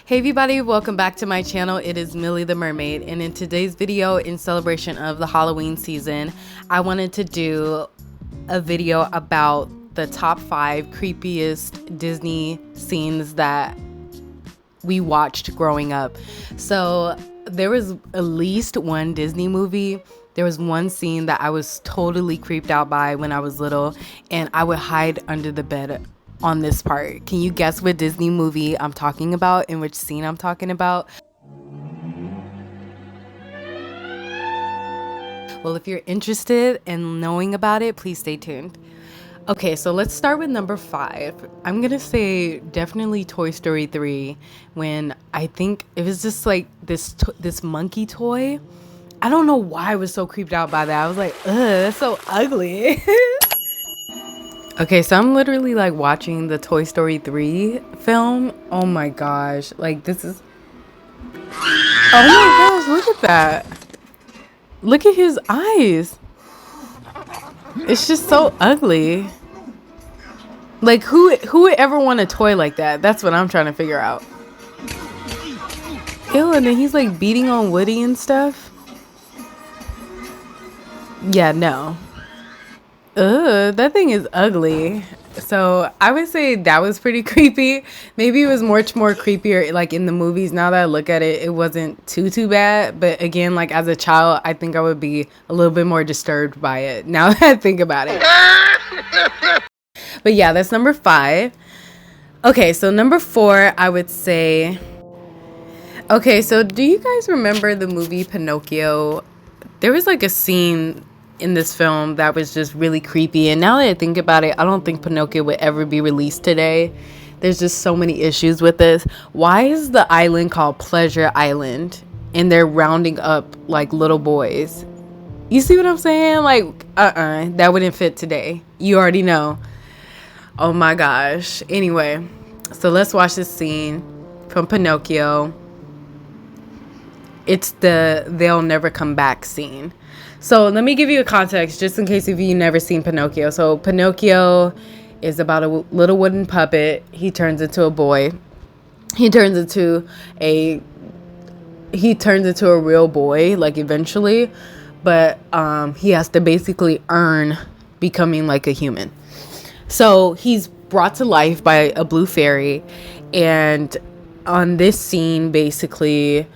Hey everybody, welcome back to my channel. It is Millie the Mermaid, and in today's video, in celebration of the Halloween season, I wanted to do a video about the top 5 creepiest Disney scenes that we watched growing up. So there was at least one Disney movie. There was one scene that I was totally creeped out by when I was little, and I would hide under the bed on this part. Can you guess what Disney movie I'm talking about and which scene I'm talking about? Well, if you're interested in knowing about it, please stay tuned. Okay, so let's start with number 5. I'm gonna say definitely Toy Story 3, when I think it was just like this monkey toy. I don't know why I was so creeped out by that. I was like, ugh, that's so ugly. Okay, so I'm literally like watching the Toy Story 3 film. Oh my gosh, like this is, oh my gosh, look at that. Look at his eyes. It's just so ugly. Like who would ever want a toy like that? That's what I'm trying to figure out. Ew, and then he's like beating on Woody and stuff. Yeah, no. Ugh, that thing is ugly. So I would say that was pretty creepy. Maybe it was much more creepier like in the movies. Now that I look at it, it wasn't too bad. But again, like as a child, I think I would be a little bit more disturbed by it now that I think about it. But yeah, that's number 5. Okay, so number 4, I would say. Okay, so do you guys remember the movie Pinocchio? There was like a scene in this film that was just really creepy, and now that I think about it, I don't think Pinocchio would ever be released today. There's just so many issues with this. Why is the island called Pleasure Island and they're rounding up like little boys? You see what I'm saying? Like that wouldn't fit today. You already know. Oh my gosh. Anyway, so let's watch this scene from Pinocchio. It's the they'll never come back scene. So let me give you a context just in case if you've never seen Pinocchio. So Pinocchio is about a little wooden puppet. He turns into a boy. He turns into a real boy, like eventually. But he has to basically earn becoming like a human. So he's brought to life by a blue fairy. And on this scene, basically,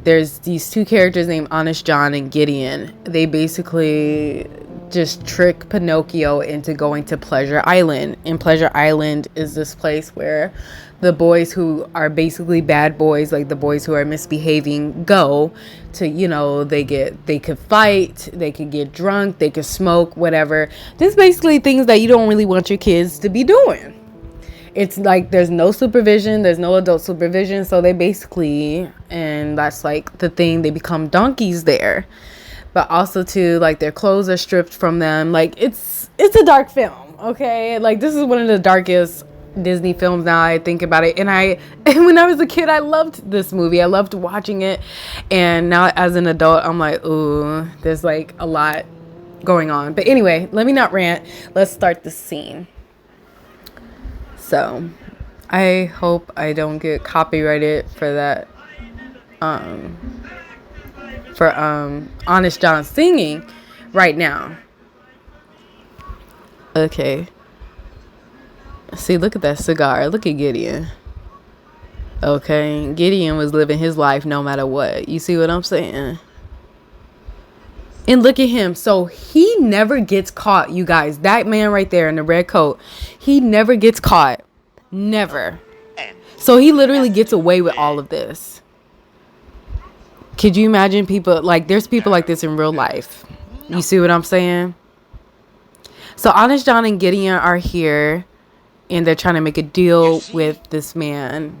there's these 2 characters named Honest John and Gideon. They basically just trick Pinocchio into going to Pleasure Island. And Pleasure Island is this place where the boys who are basically bad boys, like the boys who are misbehaving, go to, you know, they could fight, they could get drunk, they could smoke, whatever. Just basically things that you don't really want your kids to be doing. It's like there's no supervision, there's no adult supervision, so they basically, and that's like the thing, they become donkeys there. But also too, like their clothes are stripped from them. Like it's a dark film, okay? Like this is one of the darkest Disney films now I think about it. And when I was a kid, I loved this movie. I loved watching it. And now as an adult, I'm like, ooh, there's like a lot going on. But anyway, let me not rant. Let's start the scene. So I hope I don't get copyrighted for that, for Honest John singing right now. Okay. See, look at that cigar. Look at Gideon. Okay, Gideon was living his life no matter what. You see what I'm saying? And look at him. So he never gets caught, you guys. That man right there in the red coat, he never gets caught. Never. So he literally gets away with all of this. Could you imagine people, like there's people like this in real life. You see what I'm saying? So Honest John and Gideon are here, and they're trying to make a deal with this man.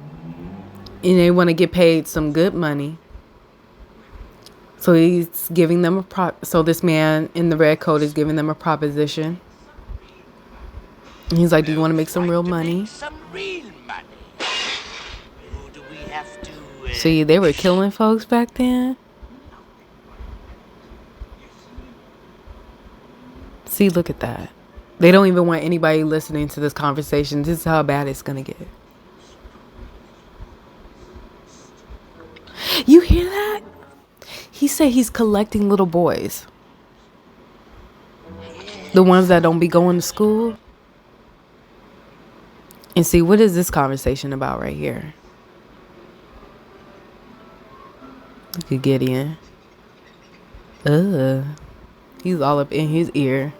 And they want to get paid some good money. So he's giving them so this man in the red coat is giving them a proposition. And he's like, do you want to make some real money? See, they were killing folks back then. See, look at that. They don't even want anybody listening to this conversation. This is how bad it's going to get. You hear that? He said he's collecting little boys. The ones that don't be going to school. And see, what is this conversation about right here? Look at Gideon. He's all up in his ear.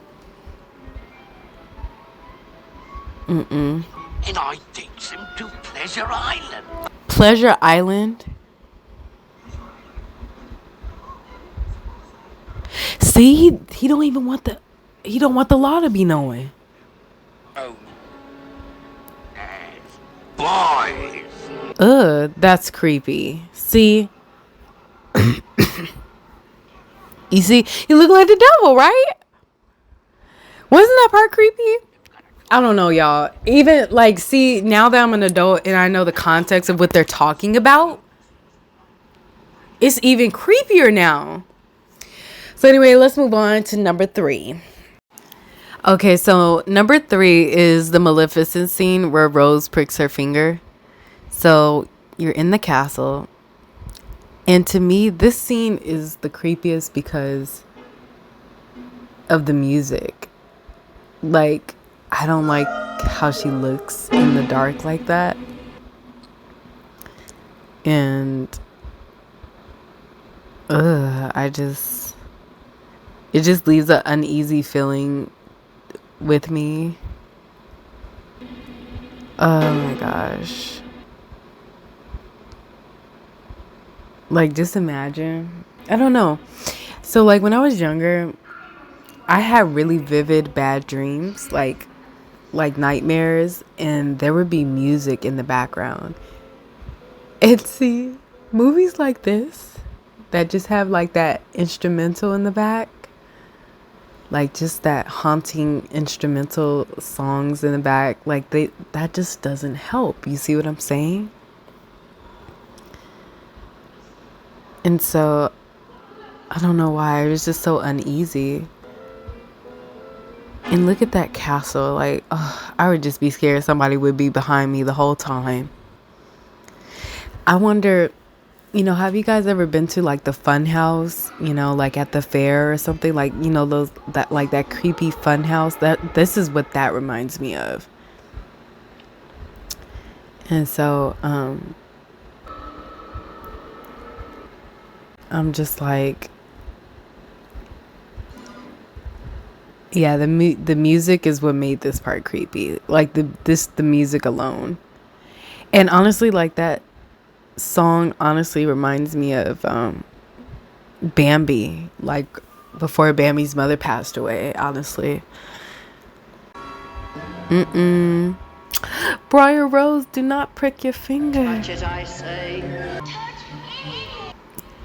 And I takes him to Pleasure Island. Pleasure Island? See, he don't even want the law to be knowing. Oh. Boys. That's creepy. See? You see, you look like the devil, right? Wasn't that part creepy? I don't know, y'all. Even like, see, now that I'm an adult and I know the context of what they're talking about, it's even creepier now. So anyway, let's move on to number 3. Okay, so number 3 is the Maleficent scene where Rose pricks her finger. So you're in the castle. And to me, this scene is the creepiest because of the music. Like, I don't like how she looks in the dark like that. And, it just leaves an uneasy feeling with me. Oh my gosh. Like, just imagine. I don't know. So, like, when I was younger, I had really vivid bad dreams, like nightmares, and there would be music in the background. And see, movies like this that just have, like, that instrumental in the back, like, just that haunting instrumental songs in the back, like, that just doesn't help. You see what I'm saying? And so, I don't know why, I was just so uneasy. And look at that castle. Like, I would just be scared somebody would be behind me the whole time. I wonder, have you guys ever been to, like, the fun house, like at the fair or something? Like, that creepy fun house? This is what that reminds me of. And so, I'm just like, yeah, the music is what made this part creepy. Like the music alone. And honestly, like, that song honestly reminds me of Bambi, like before Bambi's mother passed away, honestly. Briar Rose, do not prick your finger. Much as I say.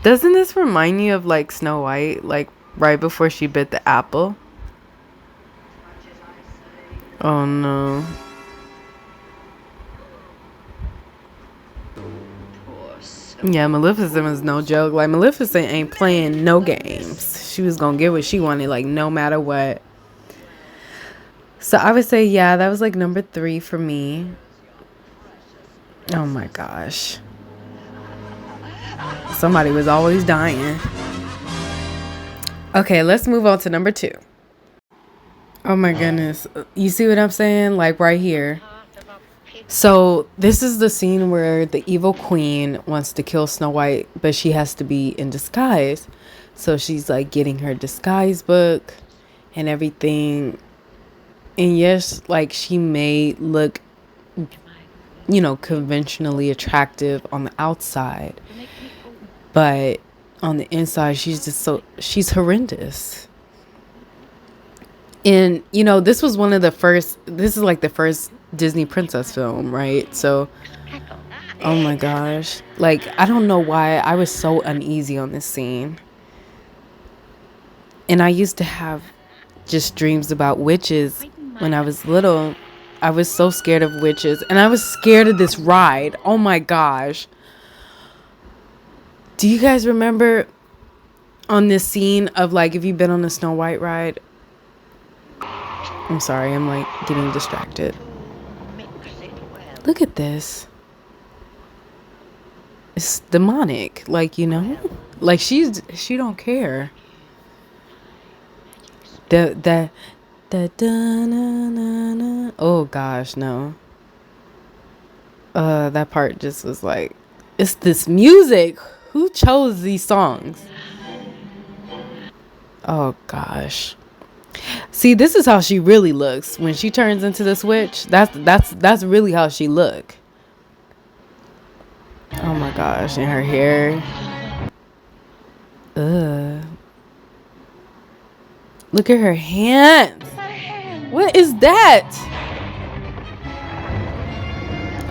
Doesn't this remind you of, like, Snow White, like right before she bit the apple? Oh no. Yeah, Maleficent was no joke. Like, Maleficent ain't playing no games. She was gonna get what she wanted, like, no matter what. So I would say, yeah, that was like number 3 for me. Oh my gosh. Somebody was always dying. Okay, let's move on to number 2. Oh my goodness. You see what I'm saying? Like, right here. So this is the scene where the evil queen wants to kill Snow White, but she has to be in disguise. So she's, like, getting her disguise book and everything. And yes, like, she may look, conventionally attractive on the outside, but on the inside, she's horrendous. And, this is like the first Disney princess film, right? So, oh my gosh. Like, I don't know why I was so uneasy on this scene. And I used to have just dreams about witches when I was little. I was so scared of witches. And I was scared of this ride. Oh my gosh. Do you guys remember on this scene of, like, if you've been on the Snow White ride? I'm sorry, I'm, like, getting distracted. Look at this. It's demonic, like, you know, like she don't care. That oh gosh, no. That part just was like, it's this music. Who chose these songs? Oh gosh. See, this is how she really looks when she turns into this witch. That's really how she look. Oh my gosh, and her hair. Ugh. Look at her hands. What is that?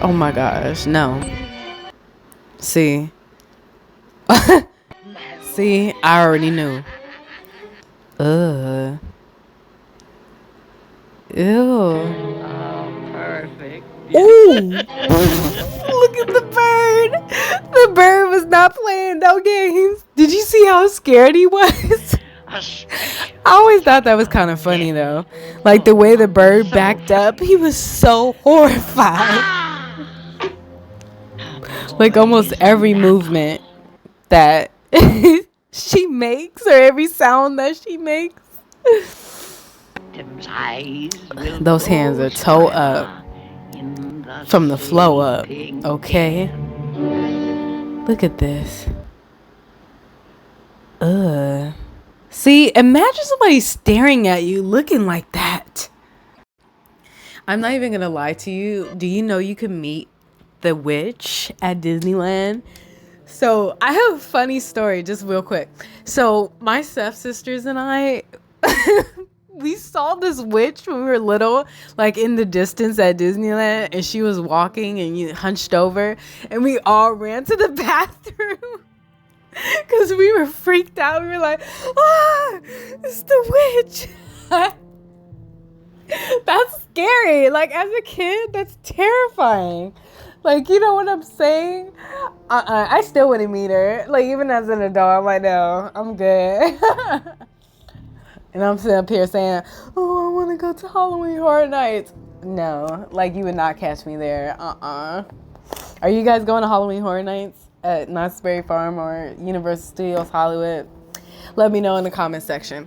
Oh my gosh, no. See. See, I already knew. Ugh. Ew. Perfect. Ooh. Look at the bird. The bird was not playing no games. Did you see how scared he was? I always thought that was kind of funny though. Like the way the bird backed up, he was so horrified. Like almost every movement that she makes or every sound that she makes. Those hands are toe up from the flow up. Okay. Look at this. Ugh. See, imagine somebody staring at you looking like that. I'm not even gonna lie to you. Do you know you can meet the witch at Disneyland? So I have a funny story, just real quick. So my stepsisters and I, we saw this witch when we were little, like in the distance at Disneyland, and she was walking and you hunched over, and we all ran to the bathroom because we were freaked out. We were like, ah, it's the witch. That's scary. Like as a kid, that's terrifying. Like, you know what I'm saying? I still wouldn't meet her. Like, even as an adult, I'm like, no, I'm good. And I'm sitting up here saying, oh, I want to go to Halloween Horror Nights. No, like, you would not catch me there. Are you guys going to Halloween Horror Nights at Knott's Berry Farm or Universal Studios Hollywood? Let me know in the comment section.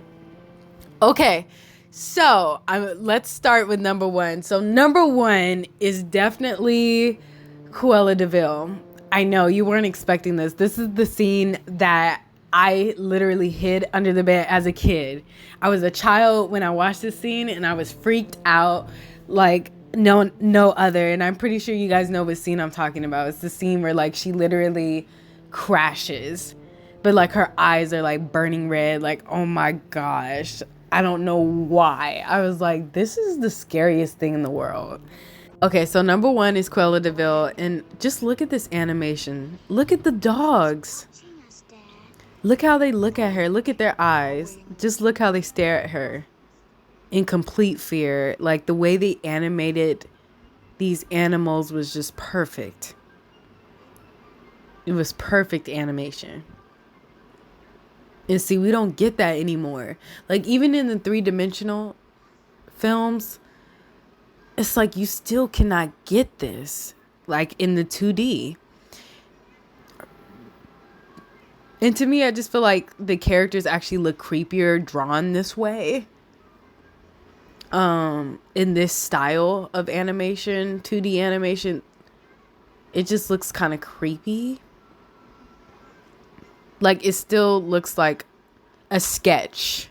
Okay. So, let's start with number one. So, number one is definitely Cruella de Vil. I know you weren't expecting this. This is the scene that I literally hid under the bed as a kid. I was a child when I watched this scene and I was freaked out like no other. And I'm pretty sure you guys know what scene I'm talking about. It's the scene where like she literally crashes, but like her eyes are like burning red. Like, oh my gosh. I don't know why. I was like, this is the scariest thing in the world. Okay, so number one is Cruella de Vil. And just look at this animation. Look at the dogs. Look how they look at her. Look at their eyes. Just look how they stare at her in complete fear. Like the way they animated these animals was just perfect. It was perfect animation. And see, we don't get that anymore. Like even in the 3-dimensional films, it's like you still cannot get this. Like in the 2D. And to me, I just feel like the characters actually look creepier drawn this way. In this style of animation, 2D animation, it just looks kind of creepy. Like it still looks like a sketch.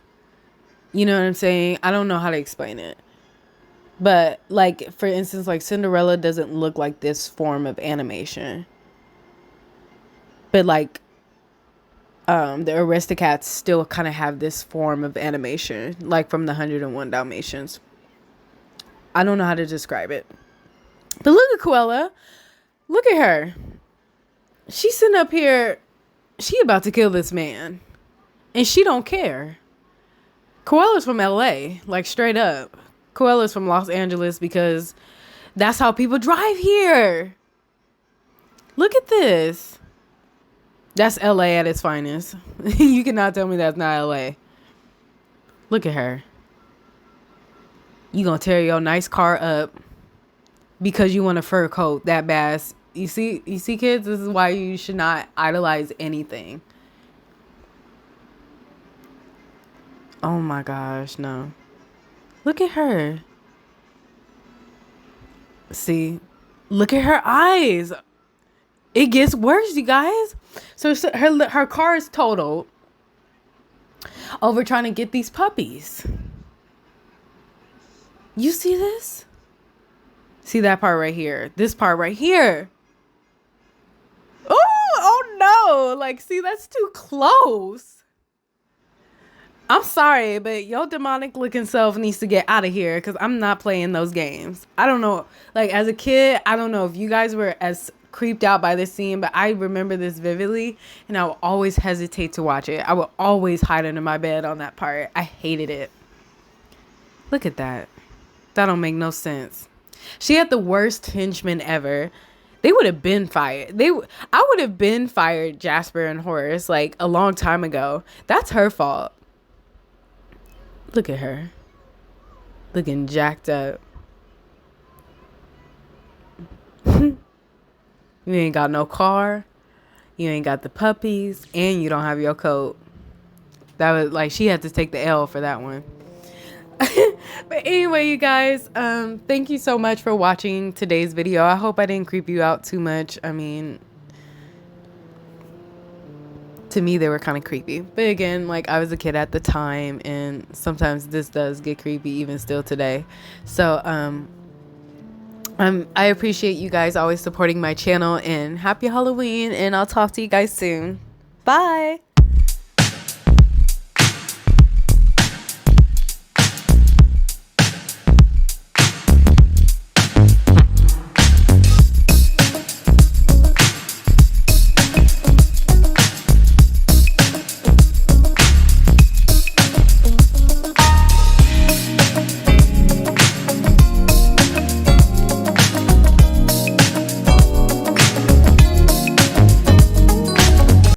You know what I'm saying? I don't know how to explain it. But like, for instance, like Cinderella doesn't look like this form of animation. But like, the Aristocats still kind of have this form of animation, like from the 101 Dalmatians. I don't know how to describe it. But look at Cruella. Look at her. She's sitting up here. She about to kill this man. And she don't care. Cruella's from LA, like straight up. Cruella's from Los Angeles because that's how people drive here. Look at this. That's LA at its finest. You cannot tell me that's not LA. Look at her. You gonna tear your nice car up because you want a fur coat that bad. You see, kids, this is why you should not idolize anything. Oh my gosh, no. Look at her. See, look at her eyes. It gets worse, you guys. So her car is totaled over trying to get these puppies. You see this? See that part right here? This part right here. Oh no. Like, see, that's too close. I'm sorry, but your demonic looking self needs to get out of here because I'm not playing those games. I don't know. Like, as a kid, I don't know if you guys were as creeped out by this scene, but I remember this vividly, and I would always hesitate to watch it. I would always hide under my bed on that part. I hated it. Look at that. That don't make no sense. She had the worst henchmen ever. They would have been fired. I would have been fired Jasper and Horace like a long time ago. That's her fault. Look at her. Looking jacked up. You ain't got no car. You ain't got the puppies. And you don't have your coat. That was like, she had to take the L for that one. But anyway, you guys, thank you so much for watching today's video. I hope I didn't creep you out too much. I mean, to me, they were kind of creepy. But again, like, I was a kid at the time, and sometimes this does get creepy even still today. So, I appreciate you guys always supporting my channel, and happy Halloween, and I'll talk to you guys soon. Bye.